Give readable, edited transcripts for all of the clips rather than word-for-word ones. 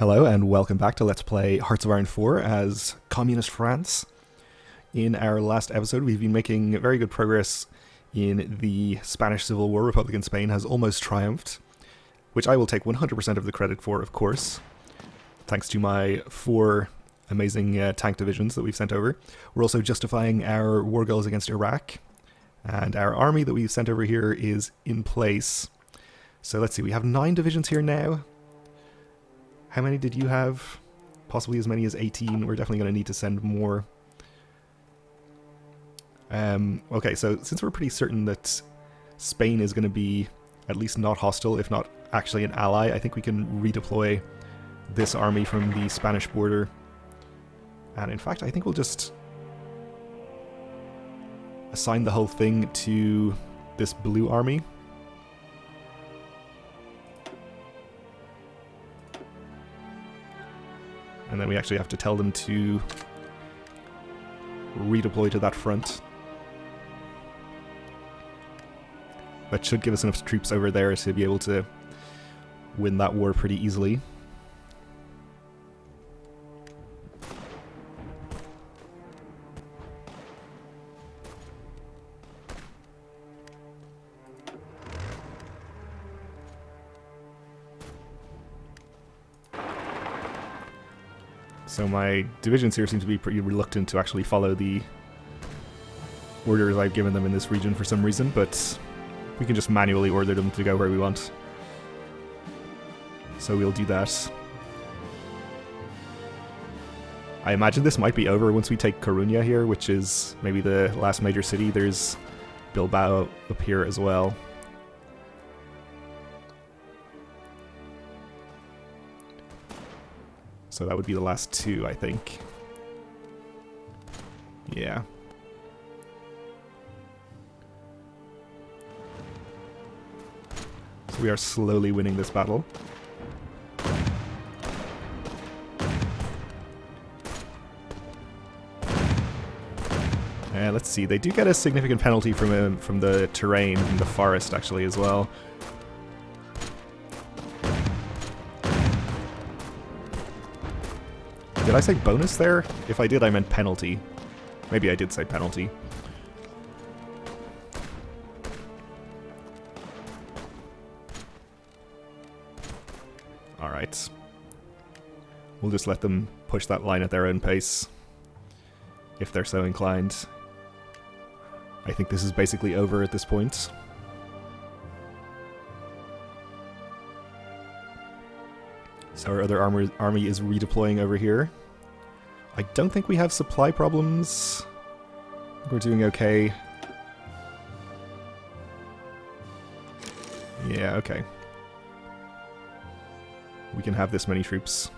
Hello and welcome back to Let's Play Hearts of Iron 4 as Communist France. In our last episode, we've been making very good progress in the Spanish Civil War. Republican Spain has almost triumphed, which I will take 100% of the credit for, of course, thanks to my 4 amazing tank divisions that we've sent over. We're also justifying our war goals against Iraq, and our army that we've sent over here is in place. So let's see, we have 9 divisions here now. How many did you have? Possibly as many as 18. We're definitely going to need to send more. Okay, so since we're pretty certain that Spain is going to be at least not hostile, if not actually an ally, I think we can redeploy this army from the Spanish border. And in fact, I think we'll just assign the whole thing to this blue army. And then we actually have to tell them to redeploy to that front. That should give us enough troops over there to be able to win that war pretty easily. So my divisions here seem to be pretty reluctant to actually follow the orders I've given them in this region for some reason, but we can just manually order them to go where we want. So we'll do that. I imagine this might be over once we take Coruña here, which is maybe the last major city. There's Bilbao up here as well. So that would be the last 2, I think. Yeah. So we are slowly winning this battle. Let's see, they do get a significant penalty from the terrain in the forest actually as well. Did I say bonus there? If I did, I meant penalty. Maybe I did say penalty. Alright. We'll just let them push that line at their own pace, if they're so inclined. I think this is basically over at this point. So our other army is redeploying over here. I don't think we have supply problems. We're doing okay. Yeah, okay. We can have this many troops.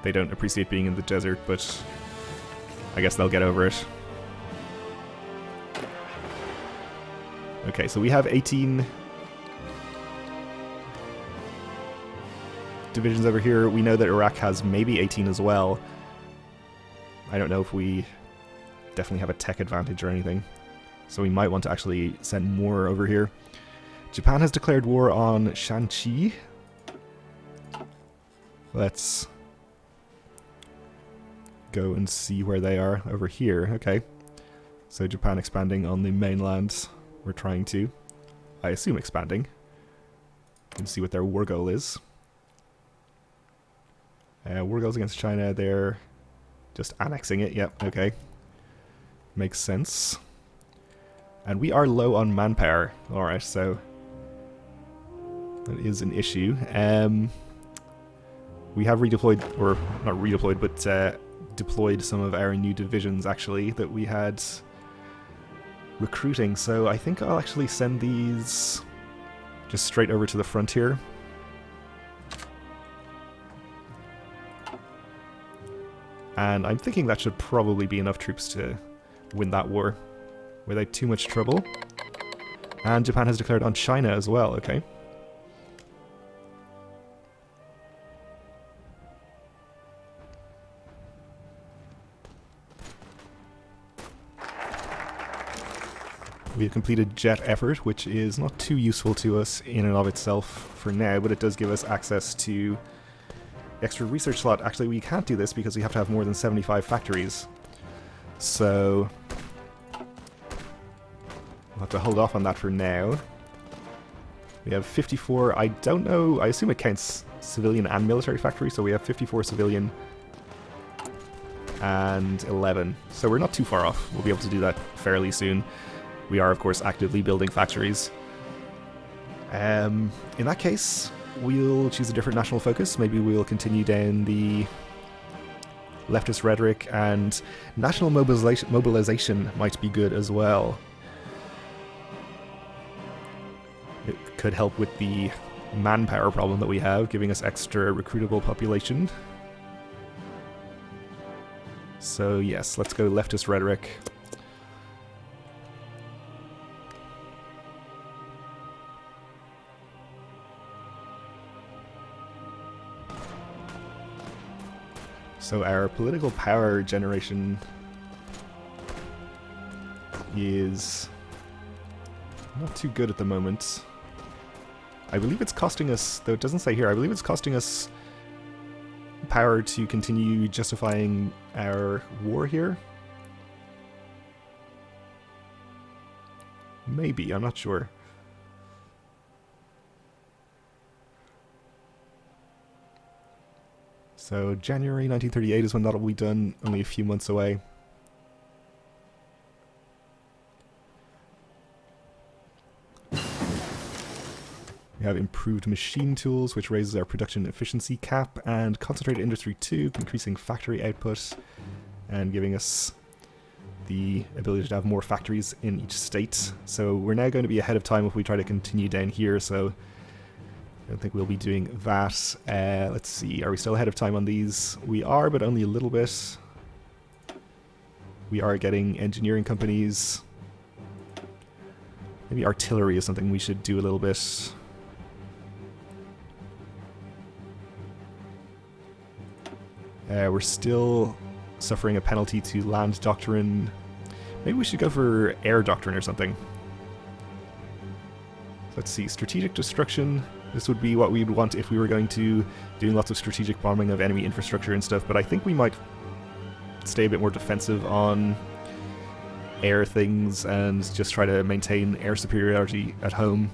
They don't appreciate being in the desert, but I guess they'll get over it. Okay, so we have 18 divisions over here. We know that Iraq has maybe 18 as well. I don't know if we definitely have a tech advantage or anything, so we might want to actually send more over here. Japan has declared war on Shanxi. Let's go and see where they are over here. Okay, so Japan expanding on the mainland. We're trying to, I assume, expanding. And see what their war goal is. War goals against China, they're just annexing it. Yep, okay. Makes sense. And we are low on manpower. Alright, so that is an issue. We have redeployed, or not redeployed, but deployed some of our new divisions, actually, that we had recruiting. So I think I'll actually send these just straight over to the frontier. And I'm thinking that should probably be enough troops to win that war without too much trouble. And Japan has declared on China as well, okay. We have completed Jet Effort, which is not too useful to us in and of itself for now, but it does give us access to extra research slot. Actually, we can't do this because we have to have more than 75 factories. So we'll have to hold off on that for now. We have 54, I don't know, I assume it counts civilian and military factories, so we have 54 civilian and 11. So we're not too far off. We'll be able to do that fairly soon. We are, of course, actively building factories. In that case, we'll choose a different national focus. Maybe we'll continue down the leftist rhetoric, and national mobilization might be good as well. It could help with the manpower problem that we have, giving us extra recruitable population. So yes, let's go leftist rhetoric. So our political power generation is not too good at the moment. I believe it's costing us, though it doesn't say here, I believe it's costing us power to continue justifying our war here. Maybe, I'm not sure. So January 1938 is when that'll be done, only a few months away. We have improved machine tools, which raises our production efficiency cap, and concentrated industry 2, increasing factory output and giving us the ability to have more factories in each state. So we're now going to be ahead of time if we try to continue down here, so I don't think we'll be doing that. Let's see, are we still ahead of time on these? We are, but only a little bit. We are getting engineering companies. Maybe artillery is something we should do a little bit. We're still suffering a penalty to land doctrine. Maybe we should go for air doctrine or something. Let's see, strategic destruction. This would be what we'd want if we were going to doing lots of strategic bombing of enemy infrastructure and stuff, but I think we might stay a bit more defensive on air things and just try to maintain air superiority at home.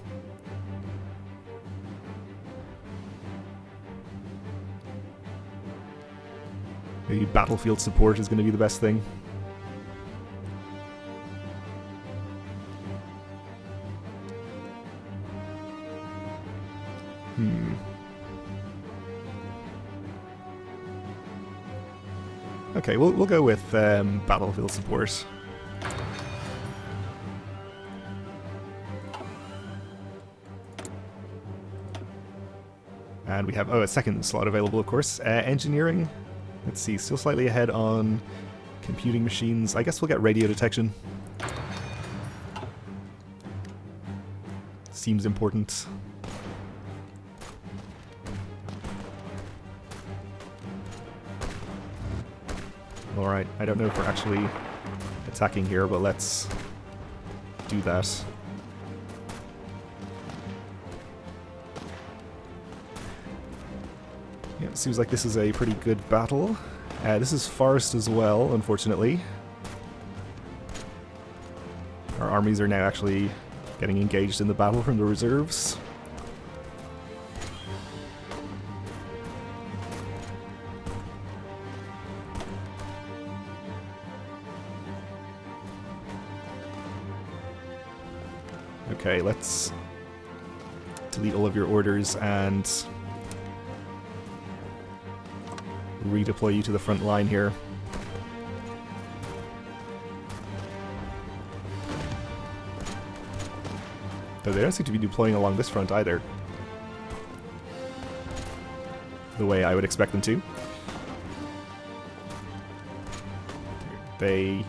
Maybe battlefield support is going to be the best thing. Okay, we'll go with battlefield support. And we have, a second slot available, of course. Engineering. Let's see, still slightly ahead on computing machines. I guess we'll get radio detection. Seems important. Alright, I don't know if we're actually attacking here, but let's do that. Yeah, it seems like this is a pretty good battle. This is Forest as well, unfortunately. Our armies are now actually getting engaged in the battle from the reserves. Okay, let's delete all of your orders and redeploy you to the front line here. Though they don't seem to be deploying along this front either, the way I would expect them to. They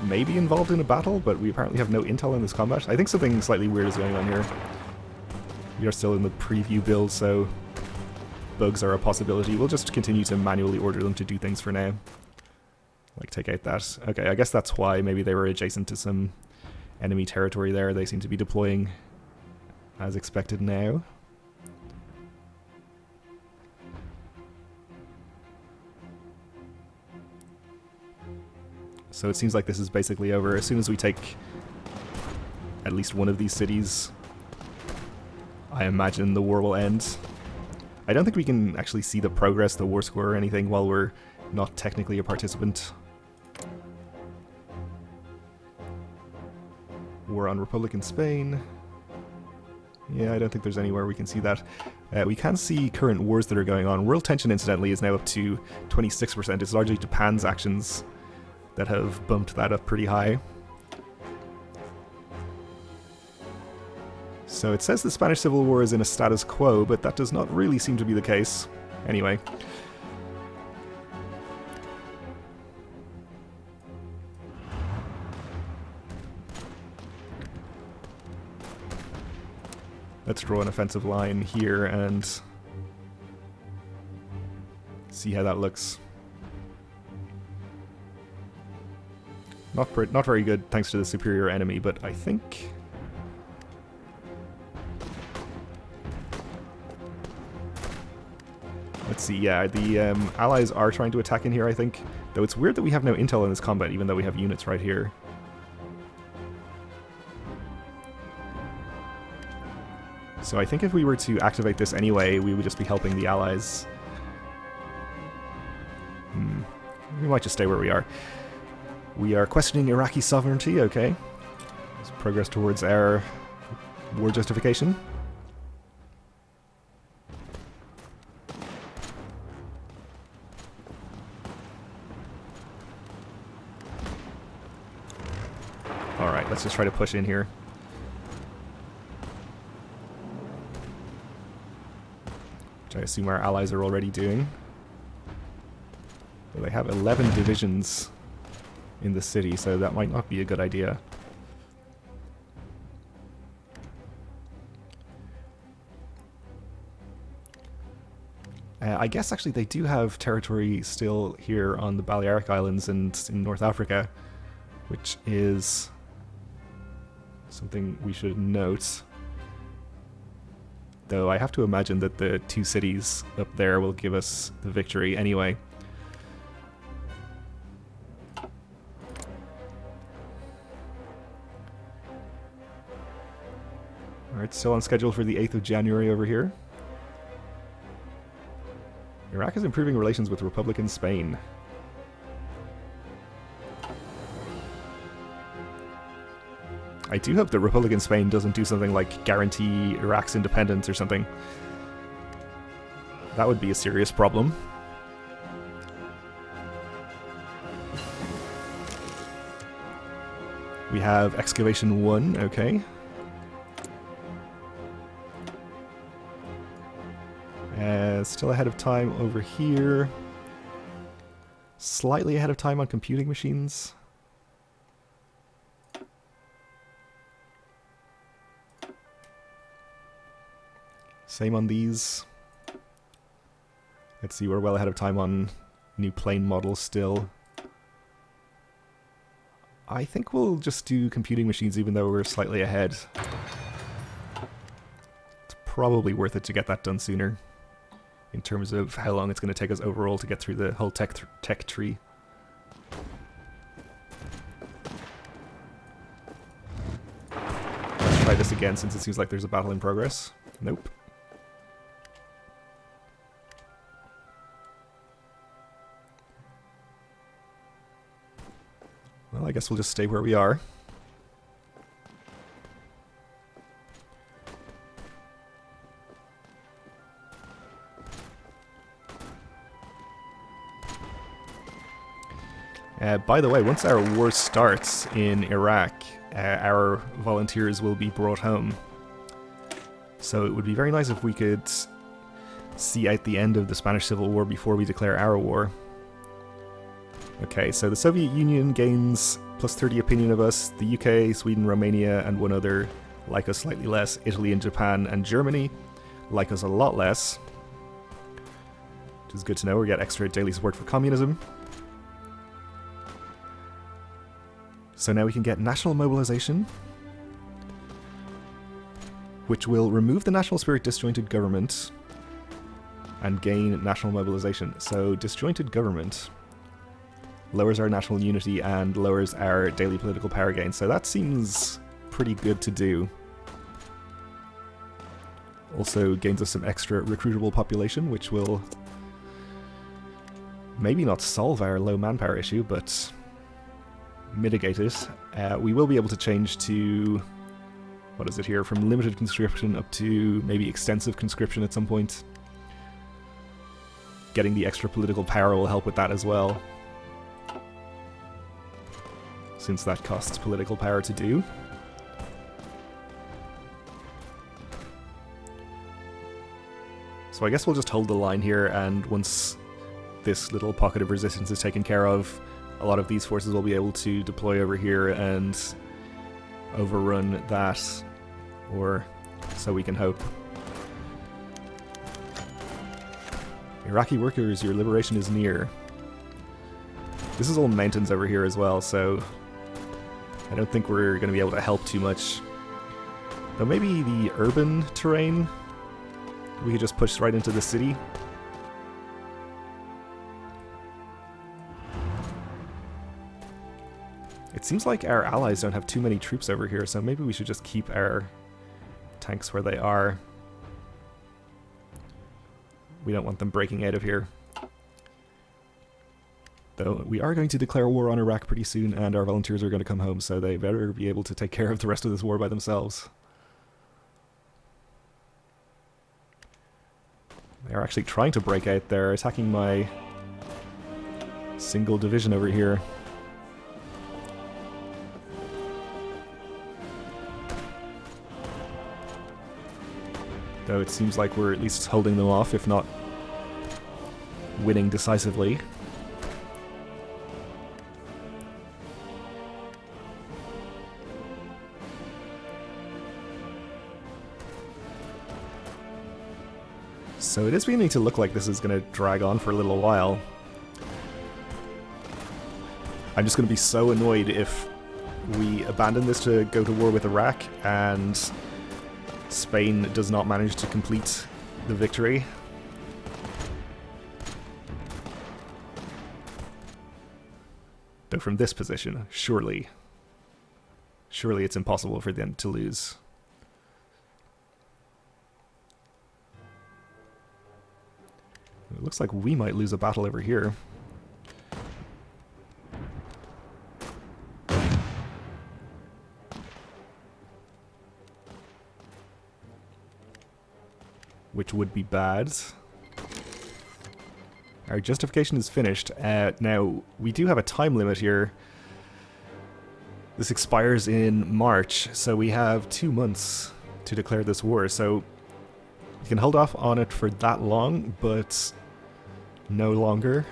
may be involved in a battle, but we apparently have no intel in this combat. I think something slightly weird is going on here. We are still in the preview build, so bugs are a possibility. We'll just continue to manually order them to do things for now. Like, take out that. Okay, I guess that's why maybe they were adjacent to some enemy territory there. They seem to be deploying as expected now. So it seems like this is basically over. As soon as we take at least one of these cities, I imagine the war will end. I don't think we can actually see the progress, the war score or anything while we're not technically a participant. War on Republican Spain. Yeah, I don't think there's anywhere we can see that. We can see current wars that are going on. World tension, incidentally, is now up to 26%. It's largely Japan's actions that have bumped that up pretty high. So it says the Spanish Civil War is in a status quo, but that does not really seem to be the case. Anyway. Let's draw an offensive line here and see how that looks. Not very good thanks to the superior enemy, but I think... Let's see, yeah, the allies are trying to attack in here, I think. Though it's weird that we have no intel in this combat, even though we have units right here. So I think if we were to activate this anyway, we would just be helping the allies. We might just stay where we are. We are questioning Iraqi sovereignty, okay. Let's progress towards our war justification. Alright, let's just try to push in here. Which I assume our allies are already doing. Well, they have 11 divisions in the city, so that might not be a good idea. I guess actually they do have territory still here on the Balearic Islands and in North Africa, which is something we should note. Though I have to imagine that the two cities up there will give us the victory anyway. Alright, still on schedule for the 8th of January over here. Iraq is improving relations with Republican Spain. I do hope that Republican Spain doesn't do something like guarantee Iraq's independence or something. That would be a serious problem. We have Excavation 1, okay. Still ahead of time over here. Slightly ahead of time on computing machines. Same on these. Let's see, we're well ahead of time on new plane models still. I think we'll just do computing machines even though we're slightly ahead. It's probably worth it to get that done sooner, in terms of how long it's going to take us overall to get through the whole tech tree. Let's try this again since it seems like there's a battle in progress. Nope. Well, I guess we'll just stay where we are. By the way, once our war starts in Iraq, our volunteers will be brought home. So it would be very nice if we could see out the end of the Spanish Civil War before we declare our war. Okay, so the Soviet Union gains plus 30 opinion of us. The UK, Sweden, Romania, and one other like us slightly less. Italy and Japan and Germany like us a lot less. Which is good to know. We get extra daily support for communism. So now we can get national mobilization. which will remove the national spirit disjointed government and gain national mobilization. So disjointed government lowers our national unity and lowers our daily political power gain. So that seems pretty good to do. Also gains us some extra recruitable population, which will maybe not solve our low manpower issue, but mitigate it. We will be able to change to, what is it here, from limited conscription up to maybe extensive conscription at some point. Getting the extra political power will help with that as well, since that costs political power to do. So I guess we'll just hold the line here, and once this little pocket of resistance is taken care of, a lot of these forces will be able to deploy over here and overrun that, or so we can hope. Iraqi workers, your liberation is near. This is all mountains over here as well, so I don't think we're going to be able to help too much. Though maybe the urban terrain, we could just push right into the city. It seems like our allies don't have too many troops over here, so maybe we should just keep our tanks where they are. We don't want them breaking out of here. Though we are going to declare war on Iraq pretty soon, and our volunteers are going to come home, so they better be able to take care of the rest of this war by themselves. They're actually trying to break out. They're attacking my single division over here. Though it seems like we're at least holding them off, if not winning decisively. So it is beginning to look like this is going to drag on for a little while. I'm just going to be so annoyed if we abandon this to go to war with Iraq and Spain does not manage to complete the victory. Though from this position, surely it's impossible for them to lose. It looks like we might lose a battle over here. Which would be bad. Our justification is finished. Now, we do have a time limit here. This expires in March, so we have 2 months to declare this war. So we can hold off on it for that long, but no longer.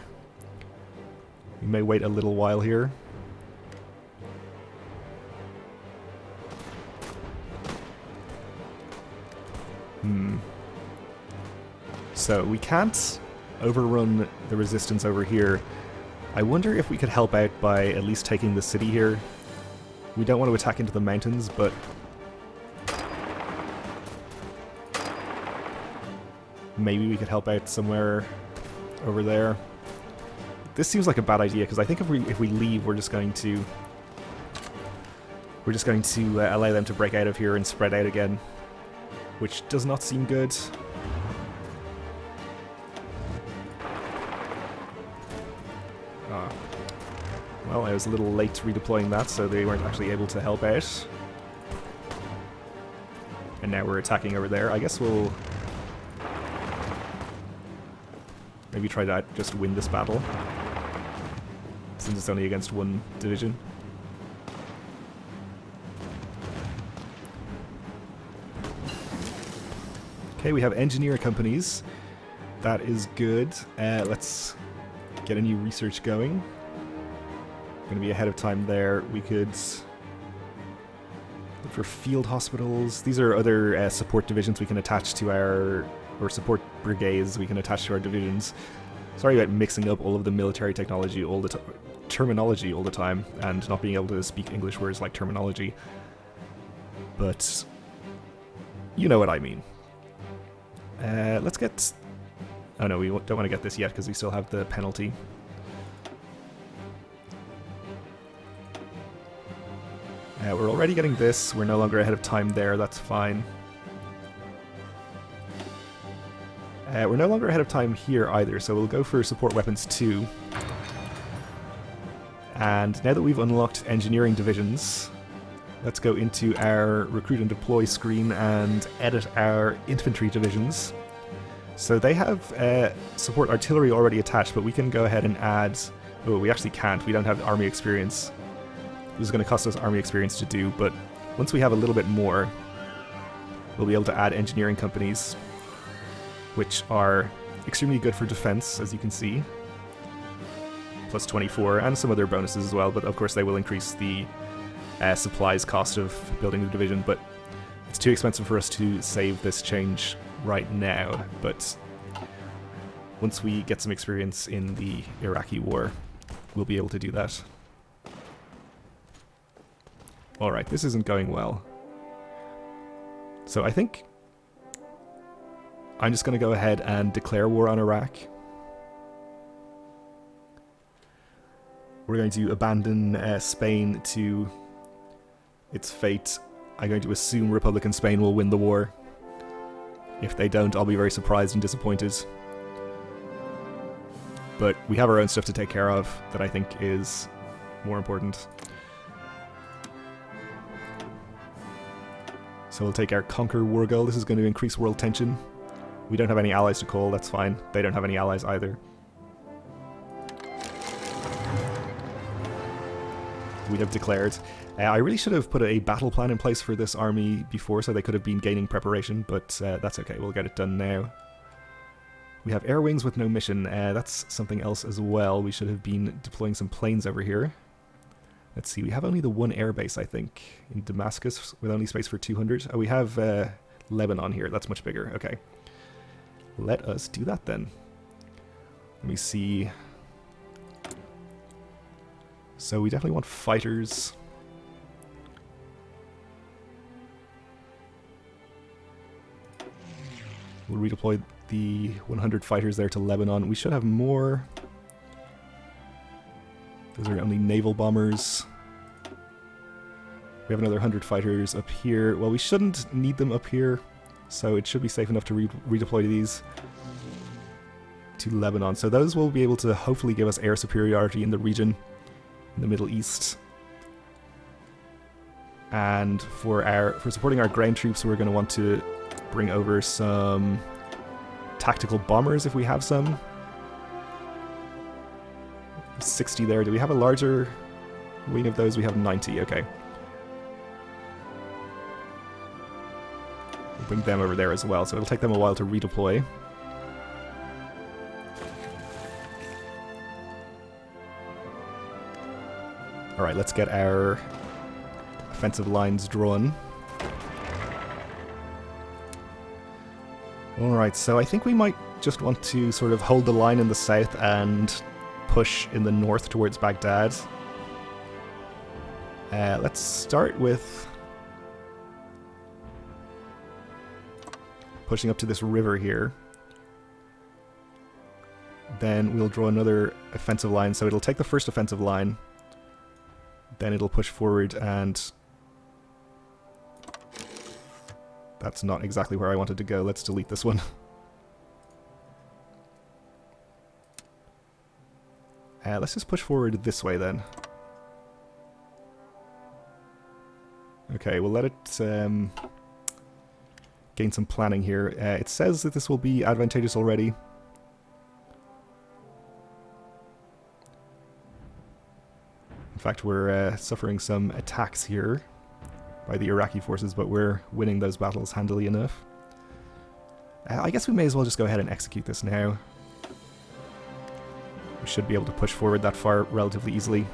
We may wait a little while here. So we can't overrun the resistance over here. I wonder if we could help out by at least taking the city here. We don't want to attack into the mountains, but maybe we could help out somewhere over there. This seems like a bad idea, because I think if we leave, we're just going to allow them to break out of here and spread out again, which does not seem good. Well, I was a little late redeploying that, so they weren't actually able to help out. And now we're attacking over there. I guess we'll maybe try to just win this battle, since it's only against one division. Okay, we have engineer companies. That is good. Let's get a new research going. Going to be ahead of time there. We could look for field hospitals. These are other support divisions we can attach to our, or support brigades we can attach to our divisions. Sorry about mixing up all of the military technology all the terminology all the time, and not being able to speak English words like terminology. But You know what I mean. Let's get... Oh no, we don't want to get this yet because we still have the penalty. We're already getting this. We're no longer ahead of time there. That's fine. We're no longer ahead of time here either, so we'll go for support weapons 2. And now that we've unlocked engineering divisions, let's go into our recruit and deploy screen and edit our infantry divisions. So they have support artillery already attached, but we can go ahead and add... Oh, we actually can't. We don't have army experience. This is going to cost us army experience to do, but once we have a little bit more, we'll be able to add engineering companies, which are extremely good for defense, as you can see. Plus 24, and some other bonuses as well, but of course they will increase the supplies cost of building the division, but it's too expensive for us to save this change right now. But once we get some experience in the Iraqi war, we'll be able to do that. Alright, this isn't going well. So I think I'm just going to go ahead and declare war on Iraq. We're going to abandon Spain to its fate. I'm going to assume Republican Spain will win the war. If they don't, I'll be very surprised and disappointed. But we have our own stuff to take care of that I think is more important. So we'll take our Conquer war goal. This is going to increase world tension. We don't have any allies to call, that's fine. They don't have any allies either. We have declared. I really should have put a battle plan in place for this army before, so they could have been gaining preparation, but that's okay, we'll get it done now. We have air wings with no mission. That's something else as well. We should have been deploying some planes over here. Let's see, we have only the one air base, I think, in Damascus, with only space for 200. Oh, we have Lebanon here, that's much bigger, okay. Let us do that then. Let me see. So we definitely want fighters. We'll redeploy the 100 fighters there to Lebanon. We should have more. Those are only naval bombers. We have another 100 fighters up here. Well, we shouldn't need them up here, so it should be safe enough to redeploy these to Lebanon. So those will be able to hopefully give us air superiority in the region, in the Middle East. And for supporting our ground troops, we're going to want to bring over some tactical bombers if we have some. 60 there. Do we have a larger wing of those? We have 90. Okay. We'll bring them over there as well, so it'll take them a while to redeploy. Alright, let's get our offensive lines drawn. Alright, so I think we might just want to sort of hold the line in the south and push in the north towards Baghdad. Let's start with pushing up to this river here. Then we'll draw another offensive line, so it'll take the first offensive line. Then it'll push forward, and that's not exactly where I wanted to go. Let's delete this one. Let's just push forward this way then. Okay, we'll let it gain some planning here. It says that this will be advantageous already. In fact, we're suffering some attacks here by the Iraqi forces, but we're winning those battles handily enough. I guess we may as well just go ahead and execute this now. We should be able to push forward that far relatively easily.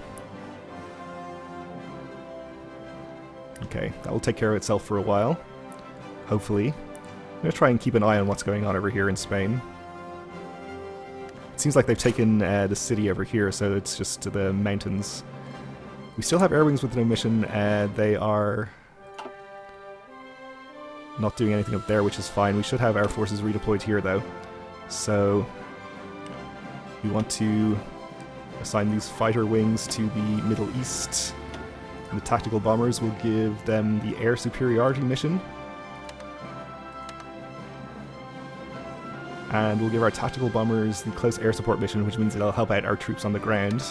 Okay, that will take care of itself for a while. Hopefully. I'm going to try and keep an eye on what's going on over here in Spain. It seems like they've taken the city over here, so it's just to the mountains. We still have air wings with no mission. They are not doing anything up there, which is fine. We should have our forces redeployed here, though. So we want to assign these fighter wings to the Middle East. And the tactical bombers will give them the air superiority mission. And we'll give our tactical bombers the close air support mission, which means it'll help out our troops on the ground.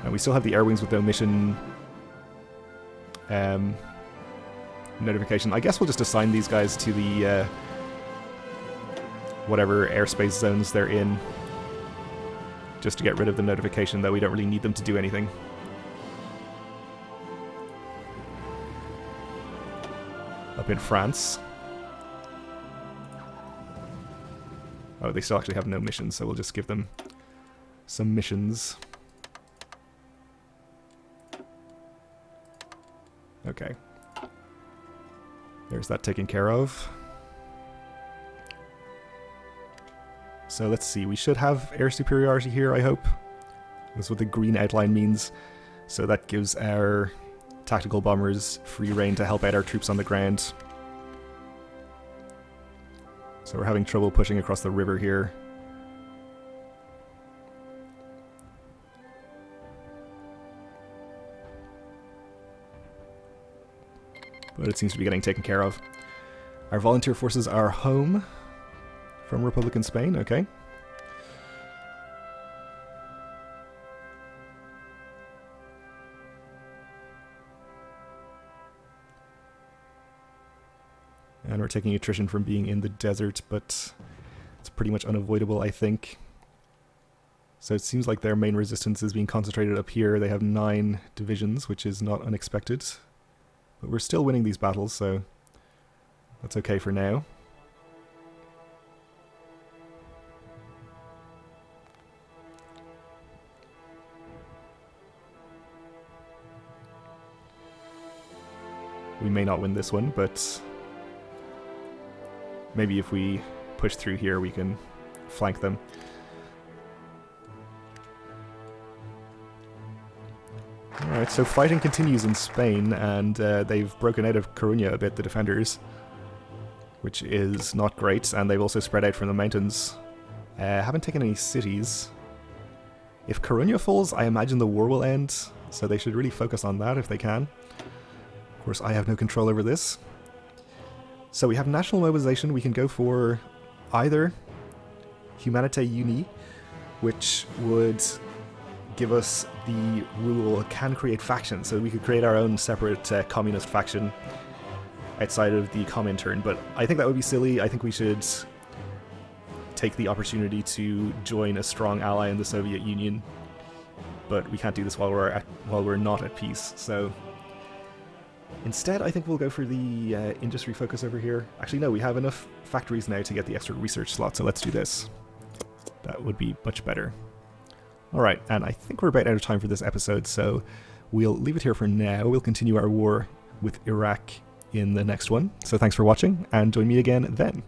And we still have the air wings with no mission notification. I guess we'll just assign these guys to the whatever airspace zones they're in, just to get rid of the notification, though we don't really need them to do anything. Up in France. Oh, they still actually have no missions, so we'll just give them some missions. Okay. There's that taken care of. So let's see, we should have air superiority here, I hope. That's what the green outline means. So that gives our tactical bombers free rein to help out our troops on the ground. So we're having trouble pushing across the river here. But it seems to be getting taken care of. Our volunteer forces are home from Republican Spain, okay. And we're taking attrition from being in the desert, but it's pretty much unavoidable, I think. So it seems like their main resistance is being concentrated up here. They have 9 divisions, which is not unexpected. But we're still winning these battles, so that's okay for now. We may not win this one, but maybe if we push through here, we can flank them. Alright, so fighting continues in Spain, and they've broken out of Coruña a bit, the defenders, which is not great, and they've also spread out from the mountains. Haven't taken any cities. If Coruña falls, I imagine the war will end, so they should really focus on that if they can. Of course, I have no control over this. So we have national mobilization. We can go for either Humanité Unie, which would give us the rule can create factions, so we could create our own separate communist faction outside of the Comintern, but I think that would be silly. I think we should take the opportunity to join a strong ally in the Soviet Union, but we can't do this while we're not at peace. So instead, I think we'll go for the industry focus over here. Actually, no, we have enough factories now to get the extra research slot, so let's do this. That would be much better. Alright, and I think we're about out of time for this episode, so we'll leave it here for now. We'll continue our war with Iraq in the next one. So thanks for watching, and join me again then.